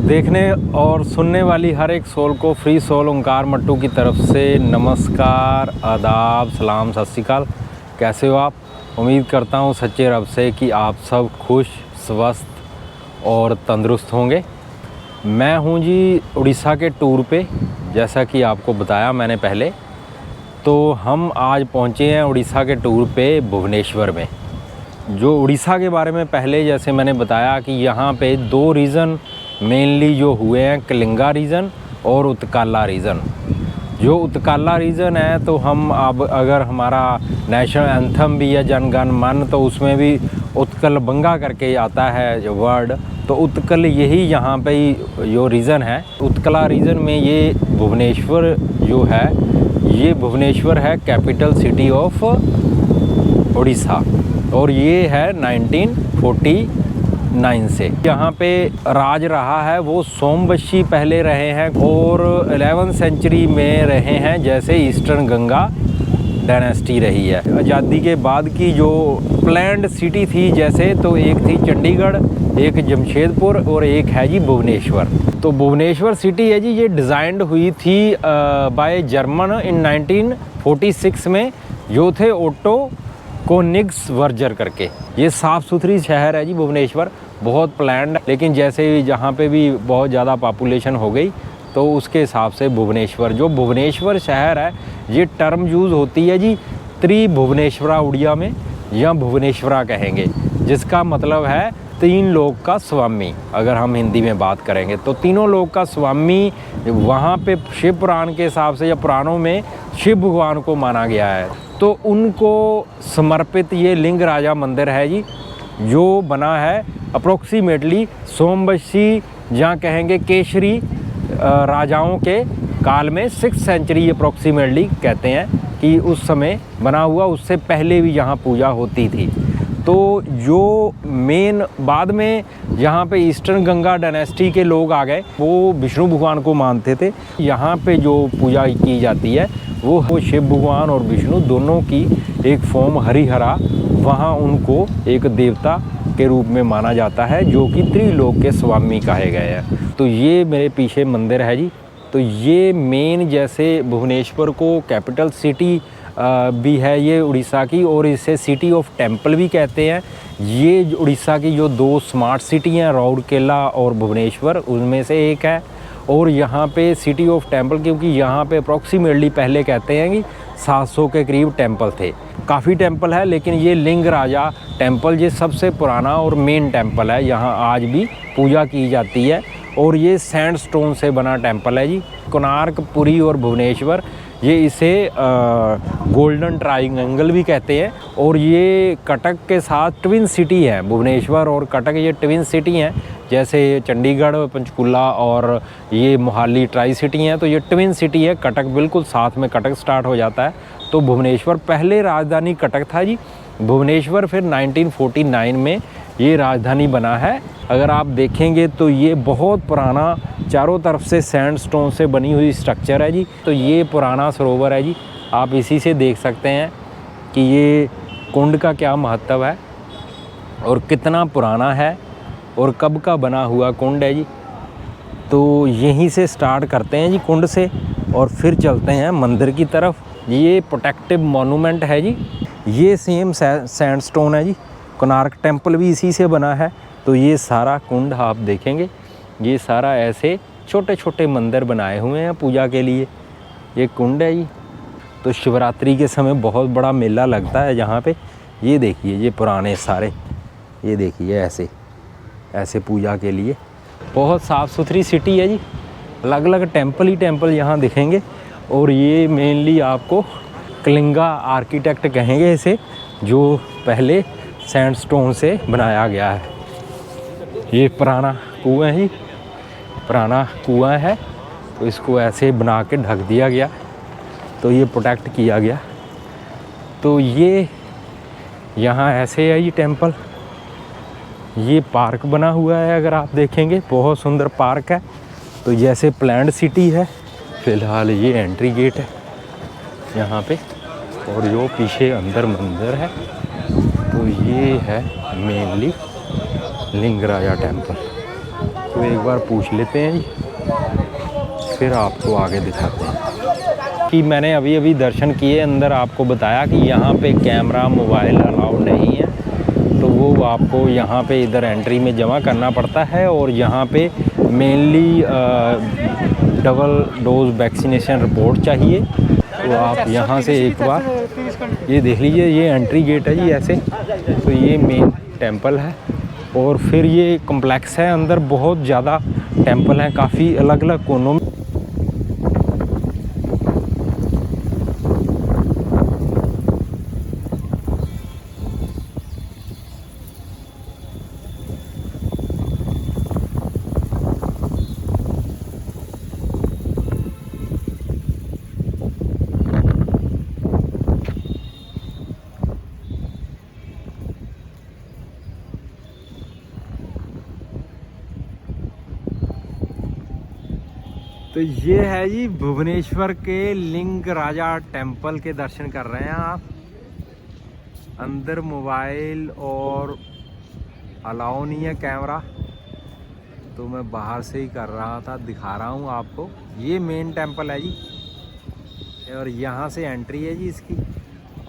देखने और सुनने वाली हर एक सोल को फ्री सोल ओंकार मट्टू की तरफ से नमस्कार, आदाब, सलाम, सत श्री अकाल। कैसे हो आप? उम्मीद करता हूँ सच्चे रब से कि आप सब खुश, स्वस्थ और तंदुरुस्त होंगे। मैं हूँ जी उड़ीसा के टूर पे, जैसा कि आपको बताया मैंने पहले। तो हम आज पहुँचे हैं उड़ीसा के टूर पे भुवनेश्वर में। जो उड़ीसा के बारे में पहले जैसे मैंने बताया कि यहाँ पे दो रीज़न मेनली जो हुए हैं, कलिंगा रीजन और उत्काला रीजन। जो उत्काला रीजन है तो हम अब अगर हमारा नेशनल एंथम भी है जन गण मन, तो उसमें भी उत्कल बंगा करके आता है जो वर्ड, तो उत्कल यही यहाँ पे जो रीजन है। उत्कला रीजन में ये भुवनेश्वर जो है, ये भुवनेश्वर है कैपिटल सिटी ऑफ उड़ीसा, और ये है 1949 से। यहाँ पे राज रहा है वो सोमवंशी पहले रहे हैं और 11वीं सेंचुरी में रहे हैं, जैसे ईस्टर्न गंगा डायनेस्टी रही है। आज़ादी के बाद की जो प्लैंड सिटी थी जैसे, तो एक थी चंडीगढ़, एक जमशेदपुर और एक है जी भुवनेश्वर। तो भुवनेश्वर सिटी है जी, ये डिज़ाइंड हुई थी बाय जर्मन इन 1946 में, जो थे ओटो कोनिग्सवर्जर करके। ये साफ़ सुथरी शहर है जी भुवनेश्वर, बहुत प्लैंड। लेकिन जैसे जहाँ पे भी बहुत ज़्यादा पॉपुलेशन हो गई तो उसके हिसाब से भुवनेश्वर, जो भुवनेश्वर शहर है, ये टर्म यूज़ होती है जी त्रिभुवनेश्वरा उड़िया में, या भुवनेश्वरा कहेंगे, जिसका मतलब है तीन लोक का स्वामी। अगर हम हिंदी में बात करेंगे तो तीनों लोक का स्वामी वहाँ पे शिव पुराण के हिसाब से या पुराणों में शिव भगवान को माना गया है। तो उनको समर्पित ये लिंग राजा मंदिर है जी, जो बना है अप्रोक्सीमेटली सोमवंशी, जहाँ कहेंगे केशरी राजाओं के काल में 6th सेंचुरी अप्रोक्सीमेटली कहते हैं कि उस समय बना हुआ। उससे पहले भी यहाँ पूजा होती थी। तो जो मेन बाद में यहाँ पे ईस्टर्न गंगा डायनेस्टी के लोग आ गए, वो विष्णु भगवान को मानते थे। यहाँ पे जो पूजा की जाती है वो शिव भगवान और विष्णु दोनों की एक फॉर्म हरिहरा, वहाँ उनको एक देवता के रूप में माना जाता है, जो कि त्रिलोक के स्वामी कहे गए हैं। तो ये मेरे पीछे मंदिर है जी। तो ये मेन जैसे भुवनेश्वर को कैपिटल सिटी भी है ये उड़ीसा की, और इसे सिटी ऑफ टेम्पल भी कहते हैं। ये उड़ीसा की जो दो स्मार्ट सिटी हैं, राउरकेला और भुवनेश्वर, उनमें से एक है। और यहाँ पे सिटी ऑफ टेम्पल क्योंकि यहाँ पे अप्रॉक्सीमेटली पहले कहते हैं कि 700 के करीब टेम्पल थे। काफ़ी टेम्पल है, लेकिन ये लिंग राजा टेम्पल ये सबसे पुराना और मेन टेम्पल है। यहाँ आज भी पूजा की जाती है, और ये सैंडस्टोन से बना टेम्पल है जी। कोणार्क, पुरी और भुवनेश्वर, ये इसे गोल्डन ट्रायंगल भी कहते हैं। और ये कटक के साथ ट्विन सिटी है। भुवनेश्वर और कटक ये ट्विन सिटी हैं, जैसे चंडीगढ़, पंचकुला और ये मोहाली ट्राई सिटी हैं। तो ये ट्विन सिटी है। कटक बिल्कुल साथ में कटक स्टार्ट हो जाता है। तो भुवनेश्वर पहले राजधानी कटक था जी। भुवनेश्वर फिर 1949 में ये राजधानी बना है। अगर आप देखेंगे तो ये बहुत पुराना, चारों तरफ से सैंडस्टोन से बनी हुई स्ट्रक्चर है जी। तो ये पुराना सरोवर है जी। आप इसी से देख सकते हैं कि ये कुंड का क्या महत्व है और कितना पुराना है और कब का बना हुआ कुंड है जी। तो यहीं से स्टार्ट करते हैं जी कुंड से, और फिर चलते हैं मंदिर की तरफ। ये प्रोटेक्टिव मॉन्यूमेंट है जी। ये सेम सैंडस्टोन है जी। कोणार्क टेम्पल भी इसी से बना है। तो ये सारा कुंड आप देखेंगे, ये सारा ऐसे छोटे छोटे मंदिर बनाए हुए हैं पूजा के लिए। ये कुंड है जी। तो शिवरात्रि के समय बहुत बड़ा मेला लगता है यहाँ पे। ये देखिए, ये पुराने सारे, ये देखिए ऐसे ऐसे पूजा के लिए। बहुत साफ़ सुथरी सिटी है जी। अलग अलग टेम्पल ही टेम्पल यहाँ दिखेंगे। और ये मेनली आपको कलिंगा आर्किटेक्ट कहेंगे इसे, जो पहले सैंडस्टोन से बनाया गया है। ये पुराना कुआं है जी, पुराना कुआं है। तो इसको ऐसे बना के ढक दिया गया, तो ये प्रोटेक्ट किया गया। तो ये यहाँ ऐसे है ये टेम्पल। ये पार्क बना हुआ है, अगर आप देखेंगे बहुत सुंदर पार्क है। तो जैसे प्लैंड सिटी है। फ़िलहाल ये एंट्री गेट है यहाँ पे, और जो पीछे अंदर मंदिर है। तो ये है मेनली लिंग राजा टेम्पल। तो एक बार पूछ लेते हैं जी, फिर आपको आगे दिखाते हैं। कि मैंने अभी अभी दर्शन किए, अंदर आपको बताया कि यहाँ पे कैमरा मोबाइल अलाउड नहीं है, तो वो आपको यहाँ पे इधर एंट्री में जमा करना पड़ता है। और यहाँ पे mainly double dose vaccination report चाहिए। तो आप यहाँ से एक बार ये देख लीजिए, ये एंट्री गेट है जी ऐसे। तो ये मेन टेंपल है और फिर ये कॉम्प्लेक्स है, अंदर बहुत ज़्यादा टेंपल हैं काफ़ी अलग अलग कोनों में। तो ये है जी भुवनेश्वर के लिंग राजा टेंपल के दर्शन कर रहे हैं आप। अंदर मोबाइल और अलाउ नहीं है कैमरा, तो मैं बाहर से ही कर रहा था, दिखा रहा हूँ आपको। ये मेन टेंपल है जी और यहाँ से एंट्री है जी इसकी।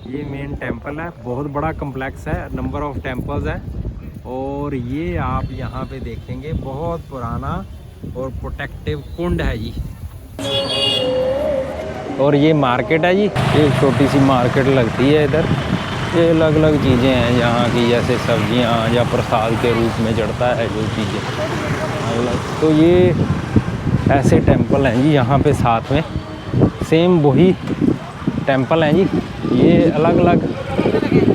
ये मेन टेंपल है, बहुत बड़ा कम्प्लेक्स है, नंबर ऑफ टेंपल्स है। और ये आप यहाँ पे देखेंगे बहुत पुराना और प्रोटेक्टिव कुंड है जी। और ये मार्केट है जी, एक छोटी सी मार्केट लगती है इधर। ये अलग अलग चीज़ें हैं यहाँ की, जैसे सब्जियाँ या प्रसाद के रूप में चढ़ता है जो चीज़ें अलग। तो ये ऐसे टेंपल हैं जी यहाँ पे साथ में, सेम वही टेंपल हैं जी। ये अलग अलग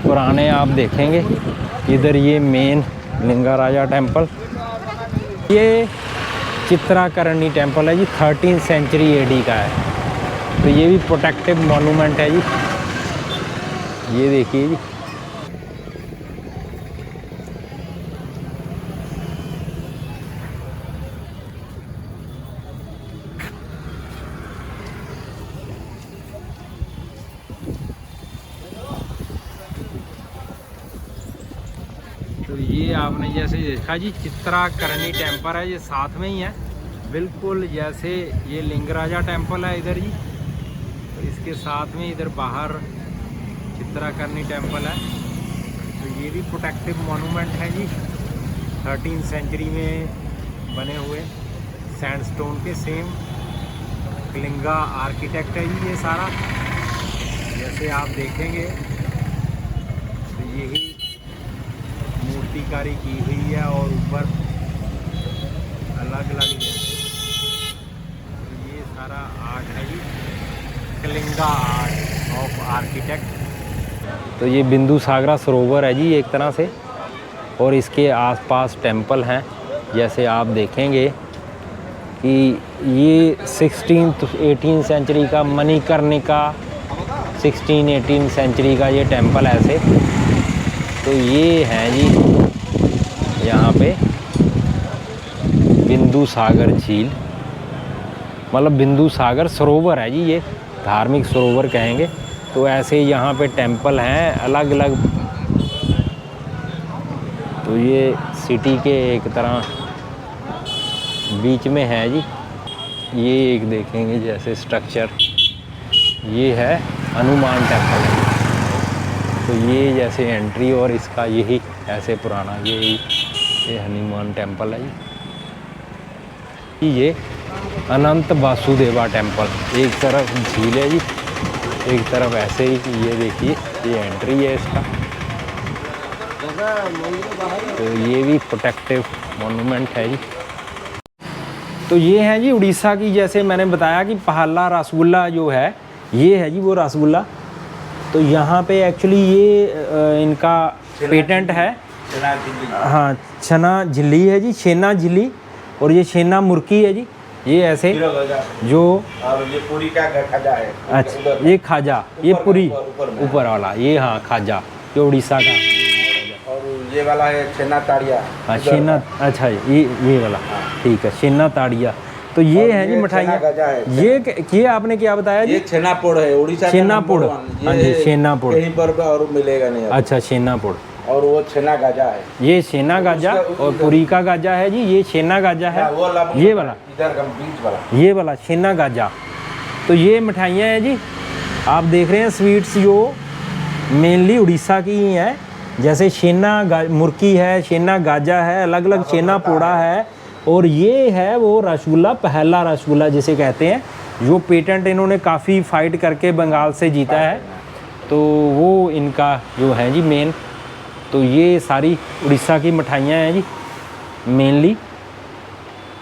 पुराने आप देखेंगे। इधर ये मेन लिंगाराजा टेंपल, ये चित्राकरणी टेंपल है जी, 13th सेंचुरी AD का है। तो ये भी प्रोटेक्टिव मॉन्यूमेंट है जी, ये देखिए जी। तो ये आपने जैसे देखा जी, चित्राकरणी टेंपल है, ये साथ में ही है बिल्कुल, जैसे ये लिंगराजा टेंपल है इधर जी, तो इसके साथ में इधर बाहर चित्राकरणी टेंपल है। तो ये भी प्रोटेक्टिव मॉन्यूमेंट है जी, 13th सेंचुरी में बने हुए सैंडस्टोन के, सेम कलिंगा आर्किटेक्ट है जी ये सारा। जैसे आप देखेंगे तो यही मूर्तिकारी की हुई है और ऊपर अलग अलग ये सारा आर्ट है जी, कलिंगा आर्ट ऑफ आर्किटेक्ट। तो ये बिंदु सागरा सरोवर है जी एक तरह से, और इसके आसपास टेंपल हैं। जैसे आप देखेंगे कि ये 16th 18th सेंचुरी का मणिकर्णिका, 16-18 सेंचुरी का ये टेंपल ऐसे। तो ये है जी यहाँ पे बिंदु सागर झील, मतलब बिंदु सागर सरोवर है जी, ये धार्मिक सरोवर कहेंगे। तो ऐसे यहाँ पे टेंपल हैं अलग अलग। तो ये सिटी के एक तरह बीच में है जी। ये एक देखेंगे जैसे स्ट्रक्चर, ये है हनुमान टेंपल। तो ये जैसे एंट्री और इसका यही ऐसे पुराना ये हनुमान टेंपल है जी। ये अनंत वासुदेवा टेंपल, एक तरफ झील है जी, एक तरफ ऐसे ही। ये देखिए ये एंट्री है इसका। तो ये भी प्रोटेक्टिव मॉन्यूमेंट है जी। तो ये है जी उड़ीसा की, जैसे मैंने बताया कि पहला रसगुल्ला जो है ये है जी वो रसगुल्ला। तो यहाँ पे एक्चुअली ये इनका पेटेंट है। हाँ, छना झिल्ली है जी, छेना झिल्ली। और ये छेना मुर्की है जी, ये ऐसे जो, और ये पूरी का खाजा है। अच्छा ये खाजा, ये पूरी ऊपर वाला, ये हाँ खाजा, ये उड़ीसा का। और ये वाला है छेना ताड़िया। हाँ छेना, अच्छा ये वाला, ठीक है, छेना ताड़िया। तो ये है जी मिठाइयाँ। ये आपने क्या बताया जी? ये छेनापोड़ है, उड़ीसा छेनापोड़। हाँ जी छेनापोड़, कहीं पर और मिलेगा नहीं। अच्छा छेनापोड़। और वो छेना गाजा है। ये छेना गाजा और पुरी का गाजा है जी। ये छेना गाजा है, वो लवंग ये वाला, इधर का बीच वाला, ये वाला छेना गाजा। तो ये मिठाइयाँ हैं जी, आप देख रहे हैं स्वीट्स जो मेनली उड़ीसा की ही हैं। जैसे छेना मुर्की है, छेना गाजा है, अलग अलग छेना पोड़ा है। और ये है वो रसगुल्ला, पहला रसगुल्ला जिसे कहते हैं, जो पेटेंट इन्होंने काफ़ी फाइट करके बंगाल से जीता है। तो वो इनका जो है जी मेन। तो ये सारी उड़ीसा की मिठाइयाँ हैं जी मेनली,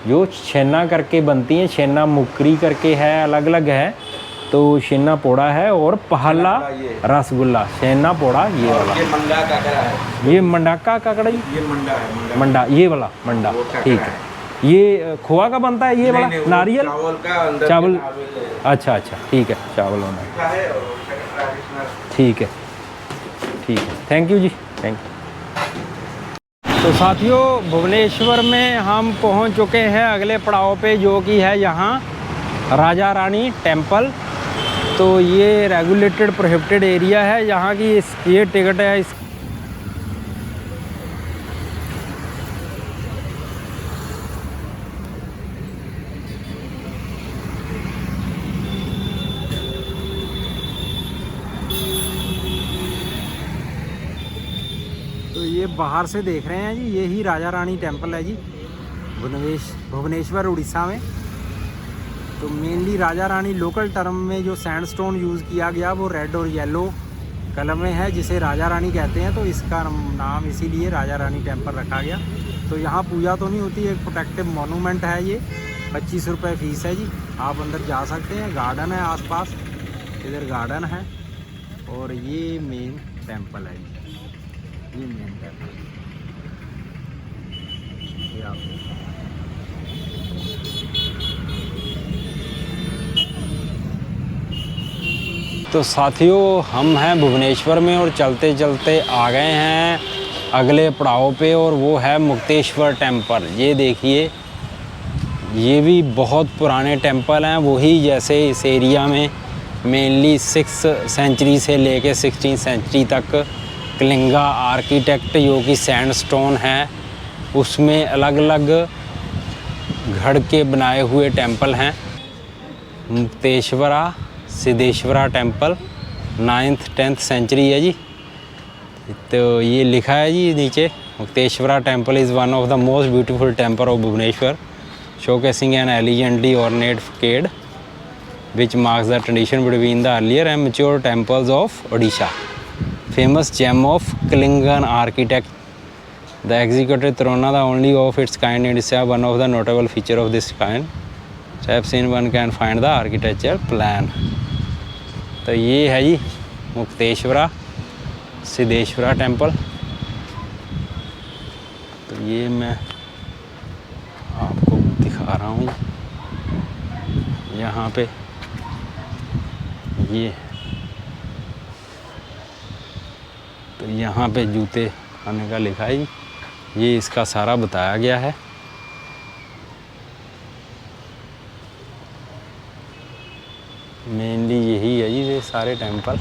जो छेना करके बनती हैं। छेना मुकरी करके है, अलग अलग है। तो छेना पोड़ा है और पहला रसगुल्ला, छेना पोड़ा ये वाला। ये मंडा काकड़ा है, ये मंडाका काकड़ा जी, ये मंडा है, मंडा ये वाला मंडा, ठीक है। ये खोआ का बनता है ये वाला, नहीं, वो नारियल चावल का अंदर चावल, के नारियल है। अच्छा अच्छा ठीक है, चावल होना है, का है और ट्रेडिशनल। ठीक है ठीक है, thank you ji, thank you. तो साथियों, भुवनेश्वर में हम पहुंच चुके हैं अगले पड़ाव पे, जो कि है यहाँ राजा रानी टेम्पल। तो ये रेगुलेटेड प्रोहिबिटेड एरिया है, यहाँ की ये टिकट है इस। तो ये बाहर से देख रहे हैं जी, यही राजा रानी टेम्पल है जी, भुवनेश्वर उड़ीसा में। तो mainly Raja Rani local term में जो सैंडस्टोन यूज़ किया गया वो रेड और येलो कलर में है, जिसे राजा रानी कहते हैं। तो इसका नाम इसीलिए राजा रानी टेम्पल रखा गया। तो यहाँ पूजा तो नहीं होती, एक प्रोटेक्टिव मोनूमेंट है ये। 25 रुपये फ़ीस है जी, आप अंदर जा सकते हैं। गार्डन है आसपास, इधर गार्डन है। और ये मेन टेम्पल है जी, ये मेन टेम्पल, ये आप तो साथियों, हम हैं भुवनेश्वर में और चलते चलते आ गए हैं अगले पड़ाव पे, और वो है मुक्तेश्वर टेम्पल। ये देखिए, ये भी बहुत पुराने टेम्पल हैं, वही जैसे इस एरिया में मेनली 6th सेंचुरी से लेके 16th सेंचुरी तक कलिंगा आर्किटेक्ट जो कि सैंडस्टोन है, उसमें अलग अलग घड़ के बनाए हुए टेम्पल हैं। Mukteshwara Siddheshwara temple 9th 10th century है जी। तो ये लिखा है जी नीचे, Mukteshwara temple is one of the most beautiful temple of Bhubaneswar, showcasing an elegantly ornate facade which marks the transition between the earlier and mature temples of Odisha. Famous gem of Kalingan architect, the executed Trona, the only of its kind in Odisha. One of the notable feature of this kind, steps in one can find the architecture plan. तो ये है जी Mukteshwara Siddheshwara temple. तो ये मैं आपको दिखा रहा हूँ, यहाँ पे ये, तो यहाँ पे जूते खाने का लिखा है, ये इसका सारा बताया गया है। मेनली यही है जी, ये सारे टेम्पल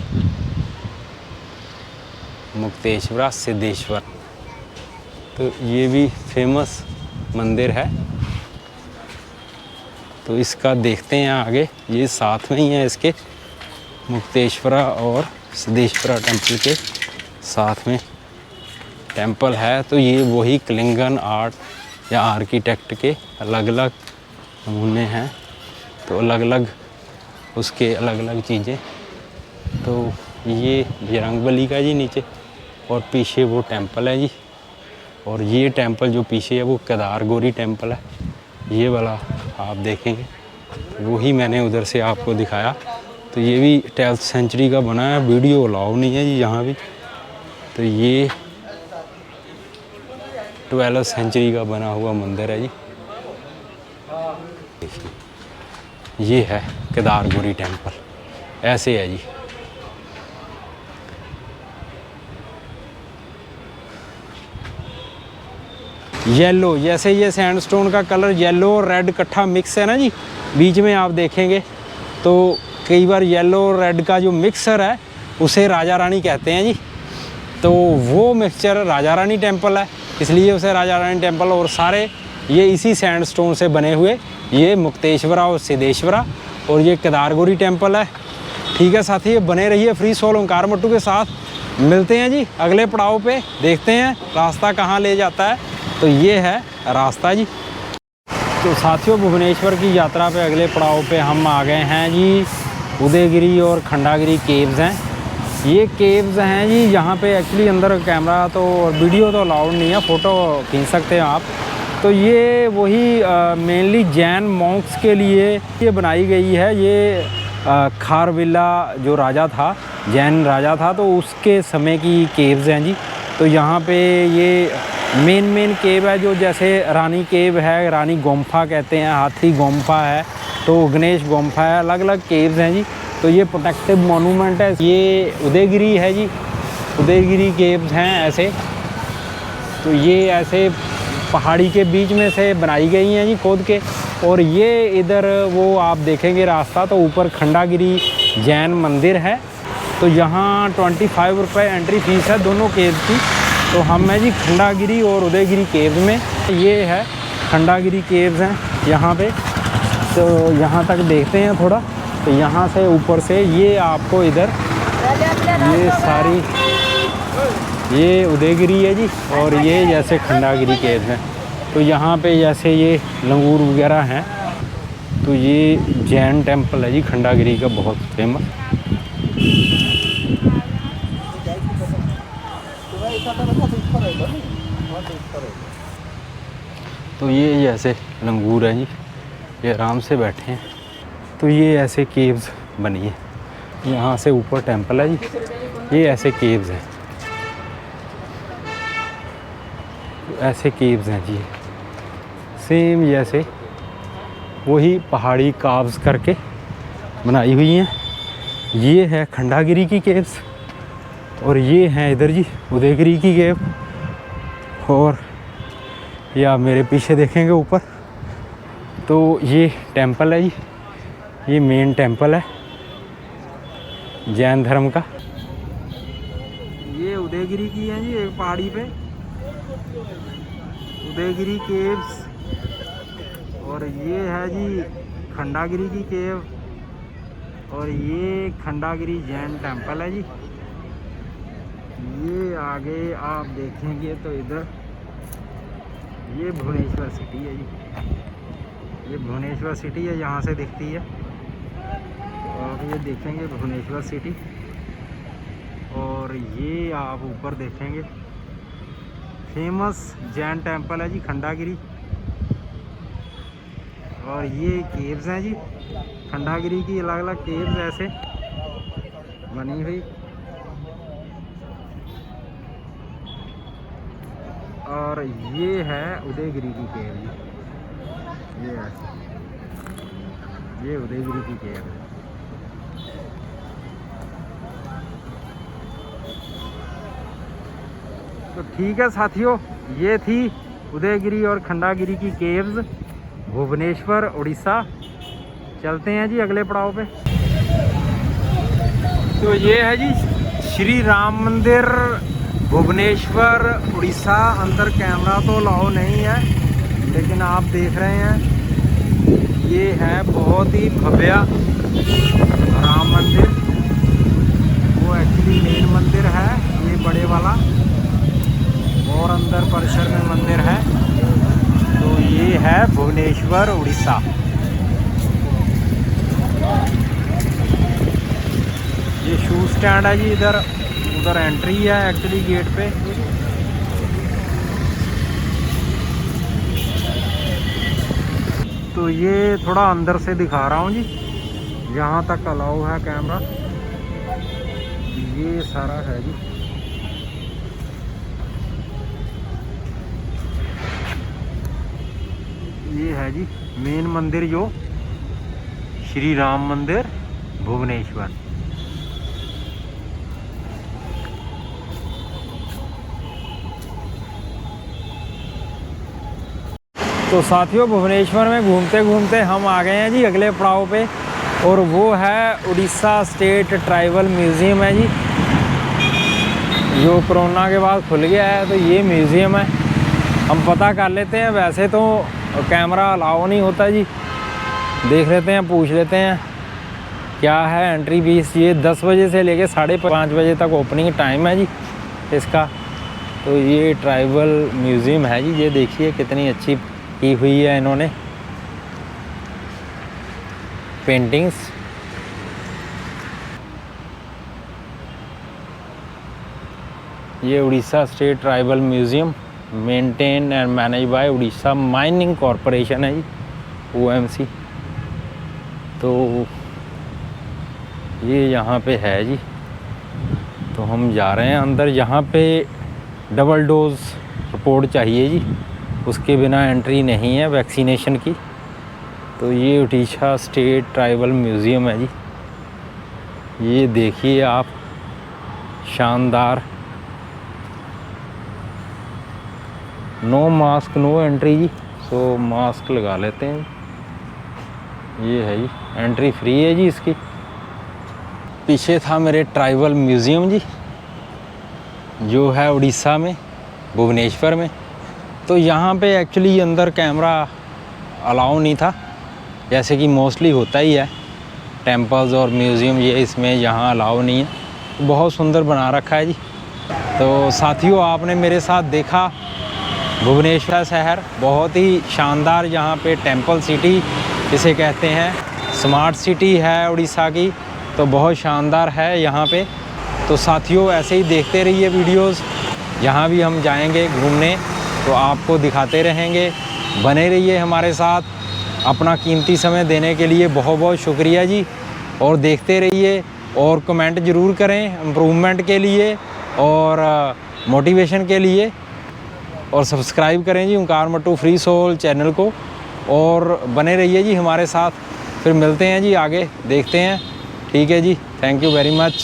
मुक्तेश्वरा सिद्धेश्वर। तो ये भी फेमस मंदिर है, तो इसका देखते हैं आगे। ये साथ में ही है इसके, मुक्तेश्वरा और सिद्धेश्वरा टेम्पल के साथ में टेम्पल है। तो ये वही कलिंगन आर्ट या आर्किटेक्ट के अलग अलग नमूने हैं, तो अलग अलग उसके अलग अलग चीज़ें। तो ये बजरंगबली का जी नीचे, और पीछे वो टेम्पल है जी। और ये टेम्पल जो पीछे है वो केदारगौरी टेम्पल है, ये वाला आप देखेंगे, वही मैंने उधर से आपको दिखाया। तो ये भी 12th सेंचुरी का बना है, वीडियो अलाउ नहीं है जी यहाँ भी। तो ये 12th सेंचुरी का बना हुआ मंदिर है जी। ये है केदारगौरी टेम्पल, ऐसे है जी। येलो, जैसे ये सैंडस्टोन का कलर येलो और रेड इकट्ठा मिक्स है ना जी, बीच में आप देखेंगे तो कई बार येलो और रेड का जो मिक्सर है उसे राजा रानी कहते हैं जी। तो वो मिक्सचर राजा रानी टेम्पल है, इसलिए उसे राजा रानी टेम्पल। और सारे ये इसी सैंडस्टोन से बने हुए, ये मुक्तेश्वरा और सिद्धेश्वरा, और ये केदारगौरी टेम्पल है। ठीक है साथी, ये बने रहिए फ्री सोल ओंकार मट्टू के साथ। मिलते हैं जी अगले पड़ाव पे, देखते हैं रास्ता कहाँ ले जाता है। तो ये है रास्ता जी। तो साथियों, भुवनेश्वर की यात्रा पे अगले पड़ाव पे हम आ गए हैं जी। उदयगिरी और खंडागिरी केव्स हैं। ये केव्स हैं जी, यहाँ पे एक्चुअली अंदर कैमरा तो वीडियो तो अलाउड नहीं है, फ़ोटो खींच सकते हैं आप। तो ये वही मेनली जैन मॉन्क्स के लिए ये बनाई गई है। ये खारविल्ला जो राजा था, जैन राजा था, तो उसके समय की केव्स हैं जी। तो यहाँ पे ये मेन केव है, जो जैसे रानी केव है, रानी गोम्फा कहते हैं, हाथी गोम्फा है, तो गणेश गोम्फा है, अलग अलग केव्स हैं जी। तो ये प्रोटेक्टिव मॉन्यूमेंट है। ये उदयगिरी है जी, उदयगिरी केव्स हैं ऐसे। तो ये ऐसे पहाड़ी के बीच में से बनाई गई हैं जी, खोद के। और ये इधर वो आप देखेंगे रास्ता, तो ऊपर खंडागिरी जैन मंदिर है। तो यहाँ 25 रुपये एंट्री फीस है दोनों केव्स की। तो हम हैं जी खंडागिरी और उदयगिरी केव्स में। ये है खंडागिरी केव्स हैं यहाँ पे। तो यहाँ तक देखते हैं थोड़ा। तो यहाँ से ऊपर से ये आपको इधर ये सारी, ये उदयगिरी है जी, और ये जैसे खंडागिरी केव्स हैं। तो यहाँ पे जैसे ये लंगूर वगैरह हैं। तो ये जैन टेम्पल है जी खंडागिरी का, बहुत फेमस। तो ये जैसे लंगूर है जी, ये आराम से बैठे हैं। तो ये ऐसे केव्स बनी है, यहाँ से ऊपर टेम्पल है जी, ये ऐसे केव्स हैं, ऐसे केव्स हैं जी, सेम जैसे वही पहाड़ी काव्स करके बनाई हुई हैं। ये है खंडागिरी की केव्स, और ये हैं इधर जी उदयगिरी की केव। और ये आप मेरे पीछे देखेंगे ऊपर, तो ये टेम्पल है जी, ये मेन टेम्पल है जैन धर्म का। ये उदयगिरी की है जी, एक पहाड़ी पे उदयगिरी केव्स। और ये है जी खंडागिरी की केव, और ये खंडागिरी जैन टेम्पल है जी। ये आगे आप देखेंगे तो इधर ये भुवनेश्वर सिटी है जी, ये भुवनेश्वर सिटी है, यहाँ से दिखती है। और ये देखेंगे भुवनेश्वर सिटी, और ये आप ऊपर देखेंगे फेमस जैन टेम्पल है जी खंडागिरी। और ये केव्स हैं जी खंडागिरी की, अलग अलग केव्स ऐसे बनी हुई। और ये है उदयगिरी की केव जी, ये ऐसे, ये उदयगिरी की केव है। तो ठीक है साथियों, ये थी उदयगिरी और खंडागिरी की केव्स, भुवनेश्वर उड़ीसा। चलते हैं जी अगले पड़ाव पे। तो ये है जी श्री राम मंदिर, भुवनेश्वर उड़ीसा। अंदर कैमरा तो अलाउ नहीं है, लेकिन आप देख रहे हैं ये है बहुत ही भव्य राम मंदिर। वो एक्चुअली मेन मंदिर है ये बड़े वाला, और अंदर परिसर में मंदिर है। तो ये है भुवनेश्वर उड़ीसा। ये शू स्टैंड है जी, इधर उधर एंट्री है एक्चुअली गेट पे। तो ये थोड़ा अंदर से दिखा रहा हूँ जी, यहाँ तक अलाउ है कैमरा। ये सारा है जी, ये है जी मेन मंदिर, जो श्री राम मंदिर भुवनेश्वर। तो साथियों, भुवनेश्वर में घूमते घूमते हम आ गए हैं जी अगले पड़ाव पे, और वो है उड़ीसा स्टेट ट्राइबल म्यूज़ियम है जी। जो कोरोना के बाद खुल गया है तो ये म्यूज़ियम है। हम पता कर लेते हैं, वैसे तो कैमरा अलाउ नहीं होता जी। देख लेते हैं, पूछ लेते हैं क्या है एंट्री फीस। ये 10 बजे से लेके 5:30 बजे तक ओपनिंग टाइम है जी इसका। तो ये ट्राइबल म्यूज़ियम है जी। ये देखिए कितनी अच्छी की हुई है इन्होंने पेंटिंग्स। ये Orissa state tribal museum maintain and manage by Orissa mining corporation है जी, OMC। तो ये यहाँ पे है जी। तो हम जा रहे हैं अंदर। यहाँ पे डबल डोज रिपोर्ट चाहिए जी, उसके बिना एंट्री नहीं है वैक्सीनेशन की। तो ये उड़ीसा स्टेट ट्राइबल म्यूज़ियम है जी। ये देखिए आप, शानदार। नो मास्क नो एंट्री जी, सो मास्क लगा लेते हैं। ये है जी, एंट्री फ्री है जी इसकी। पीछे था मेरे ट्राइबल म्यूज़ियम जी, जो है उड़ीसा में, भुवनेश्वर में। तो यहाँ पे एक्चुअली अंदर कैमरा अलाउ नहीं था, जैसे कि मोस्टली होता ही है टेम्पल्स और म्यूज़ियम। ये इसमें यहाँ अलाउ नहीं है। बहुत सुंदर बना रखा है जी। तो साथियों, आपने मेरे साथ देखा भुवनेश्वर शहर, बहुत ही शानदार। यहाँ पे टेम्पल सिटी इसे कहते हैं, स्मार्ट सिटी है उड़ीसा की। तो बहुत शानदार है यहाँ पे। तो साथियों, ऐसे ही देखते रहिए वीडियोस। जहाँ भी हम जाएंगे घूमने तो आपको दिखाते रहेंगे। बने रहिए हमारे साथ। अपना कीमती समय देने के लिए बहुत बहुत शुक्रिया जी। और देखते रहिए और कमेंट ज़रूर करें इम्प्रूवमेंट के लिए और मोटिवेशन के लिए। और सब्सक्राइब करें जी ओंकार मट्टू फ्री सोल चैनल को। और बने रहिए जी हमारे साथ। फिर मिलते हैं जी आगे, देखते हैं। ठीक है जी, थैंक यू वेरी मच।